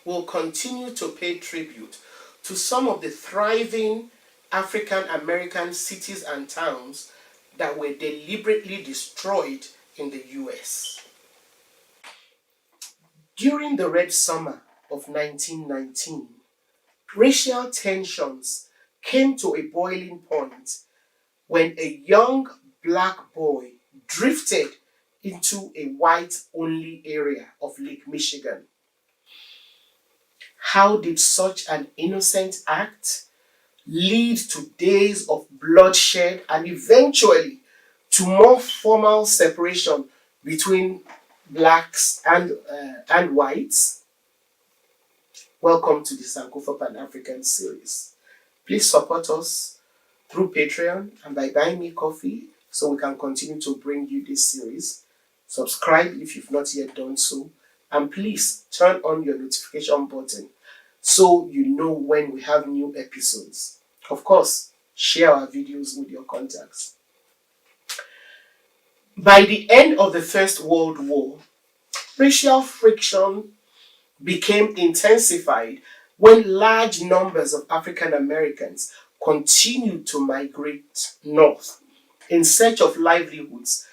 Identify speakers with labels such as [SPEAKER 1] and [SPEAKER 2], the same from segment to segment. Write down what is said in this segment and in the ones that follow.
[SPEAKER 1] will continue to pay tribute to some of the thriving African American cities and towns that were deliberately destroyed in the US. During the Red Summer of 1919, racial tensions came to a boiling point when a young black boy drifted into a white-only area of Lake Michigan. How did such an innocent act lead to days of bloodshed and eventually to more formal separation between blacks and whites? Welcome to the Sankofa Pan-African series. Please support us through Patreon and by buying me coffee so we can continue to bring you this series. Subscribe if you've not yet done so, and please turn on your notification button so you know when we have new episodes. Of course, share our videos with your contacts. By the end of the First World War, racial friction became intensified when large numbers of African Americans continued to migrate north in search of livelihoods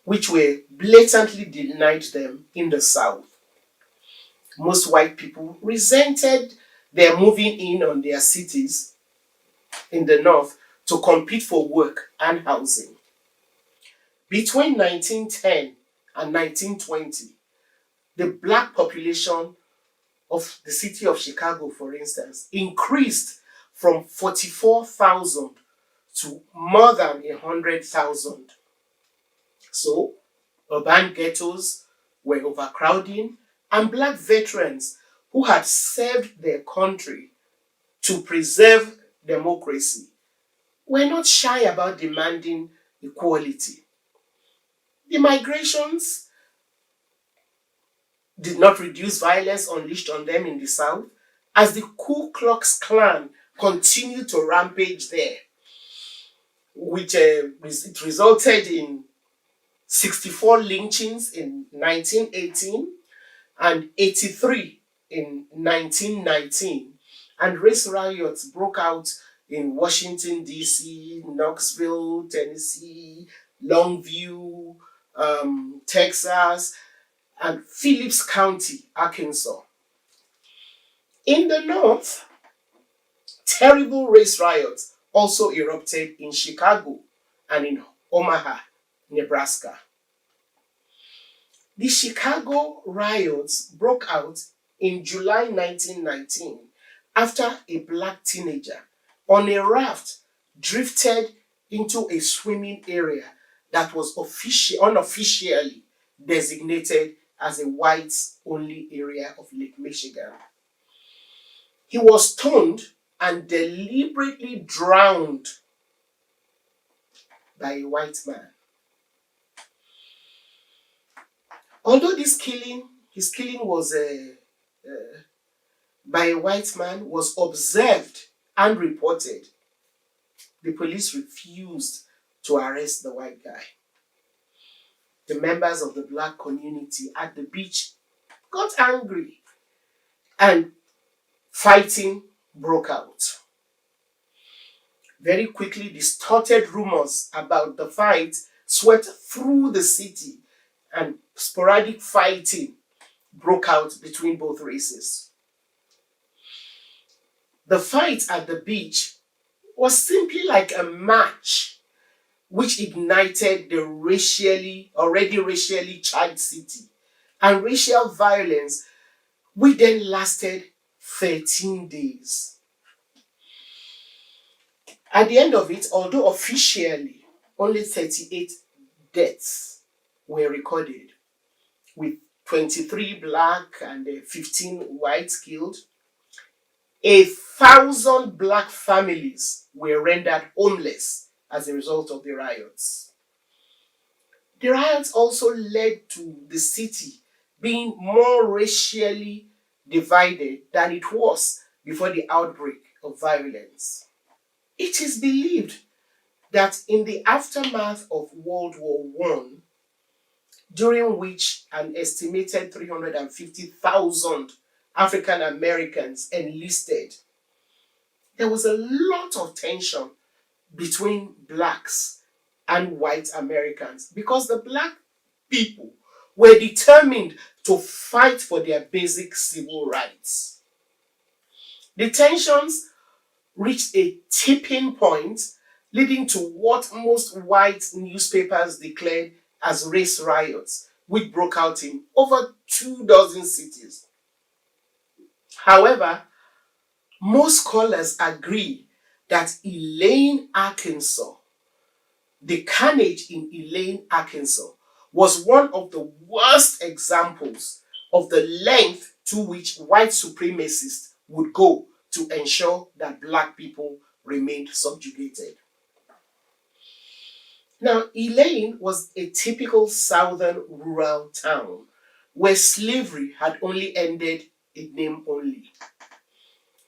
[SPEAKER 1] which were blatantly denied them in the South. Most white people resented their moving in on their cities in the North to compete for work and housing. Between 1910 and 1920, the black population of the city of Chicago, for instance, increased from 44,000 to more than 100,000. So, urban ghettos were overcrowding, and black veterans who had served their country to preserve democracy were not shy about demanding equality. The migrations did not reduce violence unleashed on them in the South, as the Ku Klux Klan continued to rampage there, which it resulted in 64 lynchings in 1918 and 83 in 1919, and race riots broke out in Washington, D.C., Knoxville, Tennessee, Longview, Texas, and Phillips County, Arkansas. In the North, terrible race riots also erupted in Chicago and in Omaha, Nebraska. The Chicago riots broke out in July 1919 after a black teenager on a raft drifted into a swimming area that was unofficially designated as a whites-only area of Lake Michigan. He was stoned and deliberately drowned by a white man. Although his killing was by a white man was observed and reported, the police refused to arrest the white guy. The members of the black community at the beach got angry and fighting broke out. Very quickly, distorted rumors about the fight swept through the city, and sporadic fighting broke out between both races. The fight at the beach was simply like a match which ignited the already racially charged city, and racial violence which then lasted 13 days. At the end of it, although officially only 38 deaths were recorded, with 23 black and 15 whites killed, 1,000 black families were rendered homeless as a result of the riots. The riots also led to the city being more racially divided than it was before the outbreak of violence. It is believed that in the aftermath of World War I, during which an estimated 350,000 African Americans enlisted, there was a lot of tension between blacks and white Americans because the black people were determined to fight for their basic civil rights. The tensions reached a tipping point, leading to what most white newspapers declared as race riots, which broke out in over 2 dozen cities. However, most scholars agree that the carnage in Elaine, Arkansas, was one of the worst examples of the length to which white supremacists would go to ensure that black people remained subjugated. Now, Elaine was a typical southern rural town where slavery had only ended in name only.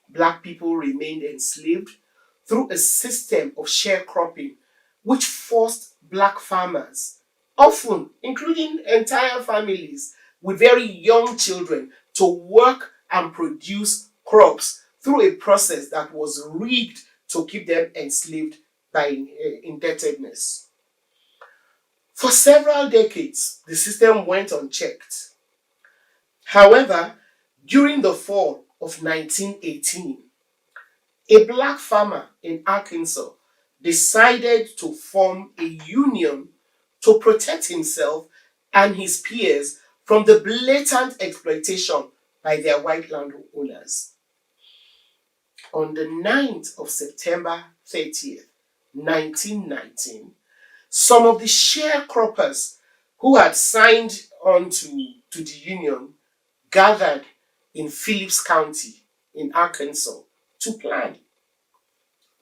[SPEAKER 1] Black people remained enslaved through a system of sharecropping which forced black farmers, often including entire families with very young children, to work and produce crops through a process that was rigged to keep them enslaved by indebtedness. For several decades, the system went unchecked. However, during the fall of 1918, a black farmer in Arkansas decided to form a union to protect himself and his peers from the blatant exploitation by their white landowners. On the 9th of September 30th, 1919, some of the sharecroppers who had signed on to the union gathered in Phillips County in Arkansas to plan.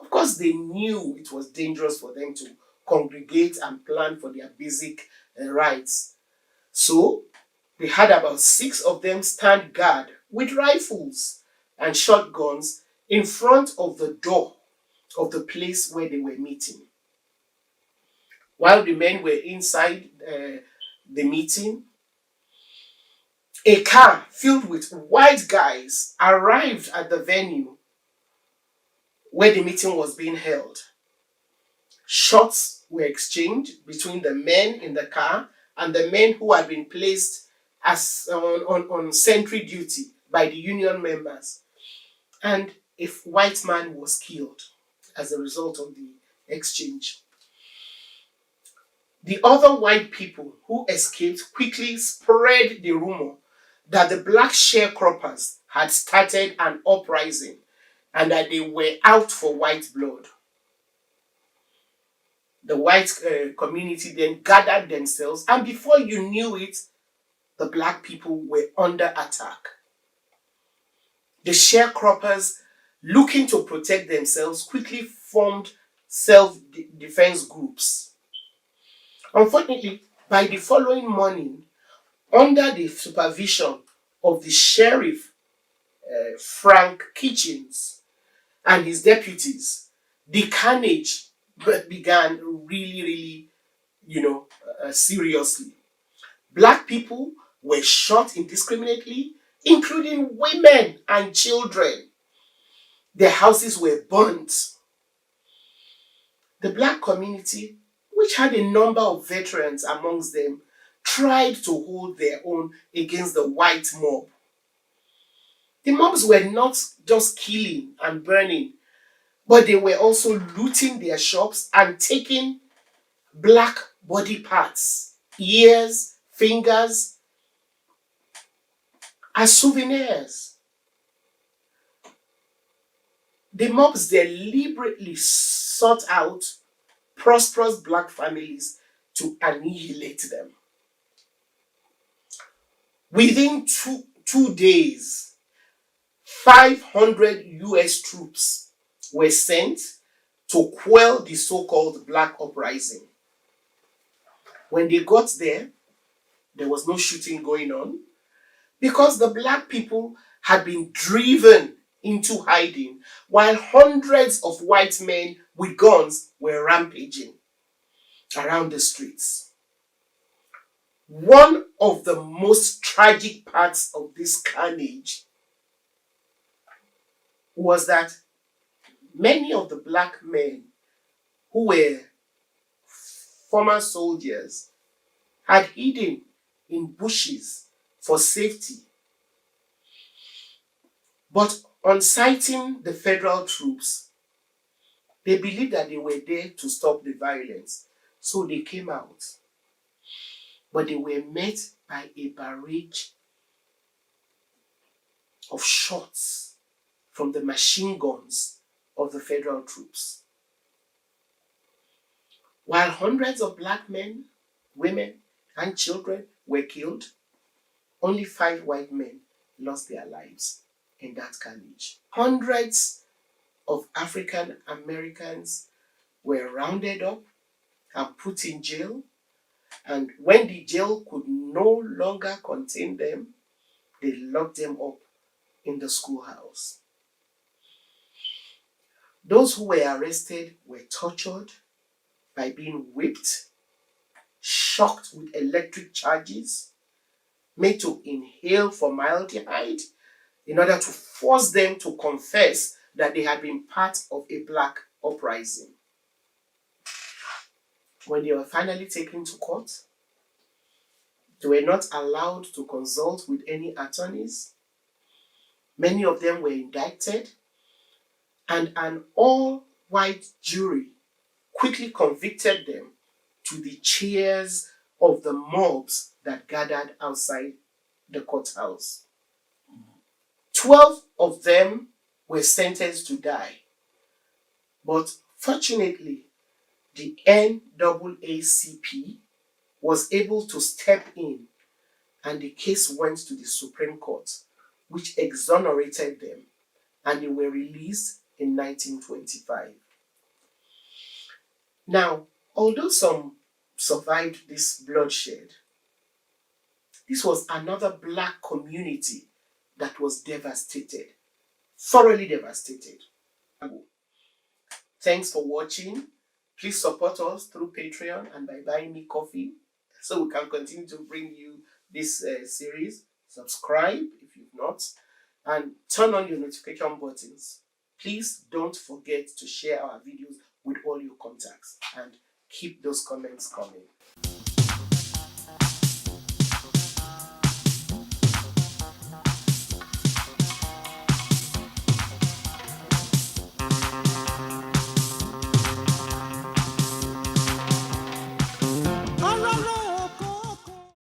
[SPEAKER 1] Of course, they knew it was dangerous for them to congregate and plan for their basic rights. So, they had about 6 of them stand guard with rifles and shotguns in front of the door of the place where they were meeting. While the men were inside the meeting, a car filled with white guys arrived at the venue where the meeting was being held. Shots were exchanged between the men in the car and the men who had been placed as on sentry duty by the union members. And a white man was killed as a result of the exchange. The other white people who escaped quickly spread the rumor that the black sharecroppers had started an uprising and that they were out for white blood. The white community then gathered themselves, and before you knew it, the black people were under attack. The sharecroppers, looking to protect themselves, quickly formed self-defense groups. Unfortunately, by the following morning, under the supervision of the sheriff, Frank Kitchens, and his deputies, the carnage began really, seriously. Black people were shot indiscriminately, including women and children. Their houses were burnt. The black community, which had a number of veterans amongst them, tried to hold their own against the white mob. The mobs were not just killing and burning, but they were also looting their shops and taking black body parts, ears, fingers, as souvenirs. The mobs deliberately sought out prosperous black families to annihilate them. Within two days, 500 US troops were sent to quell the so-called black uprising. When they got there was no shooting going on because the black people had been driven into hiding while hundreds of white men with guns were rampaging around the streets. One of the most tragic parts of this carnage was that many of the black men who were former soldiers had hidden in bushes for safety. But on sighting the federal troops, they believed that they were there to stop the violence. So they came out. But they were met by a barrage of shots from the machine guns of the federal troops. While hundreds of black men, women, and children were killed, only 5 white men lost their lives in that carnage. Hundreds of African Americans were rounded up and put in jail, and when the jail could no longer contain them, they locked them up in the schoolhouse. Those who were arrested were tortured by being whipped, shocked with electric charges, made to inhale formaldehyde in order to force them to confess that they had been part of a black uprising. When they were finally taken to court, they were not allowed to consult with any attorneys. Many of them were indicted, and an all-white jury quickly convicted them to the cheers of the mobs that gathered outside the courthouse. 12 of them were sentenced to die, but fortunately, the NAACP was able to step in, and the case went to the Supreme Court, which exonerated them, and they were released in 1925. Now, although some survived this bloodshed, this was another black community that was devastated, thoroughly devastated. Thanks for watching. Please support us through Patreon and by buying me coffee so we can continue to bring you this series. Subscribe if you've not, and turn on your notification buttons. Please don't forget to share our videos with all your contacts and keep those comments coming.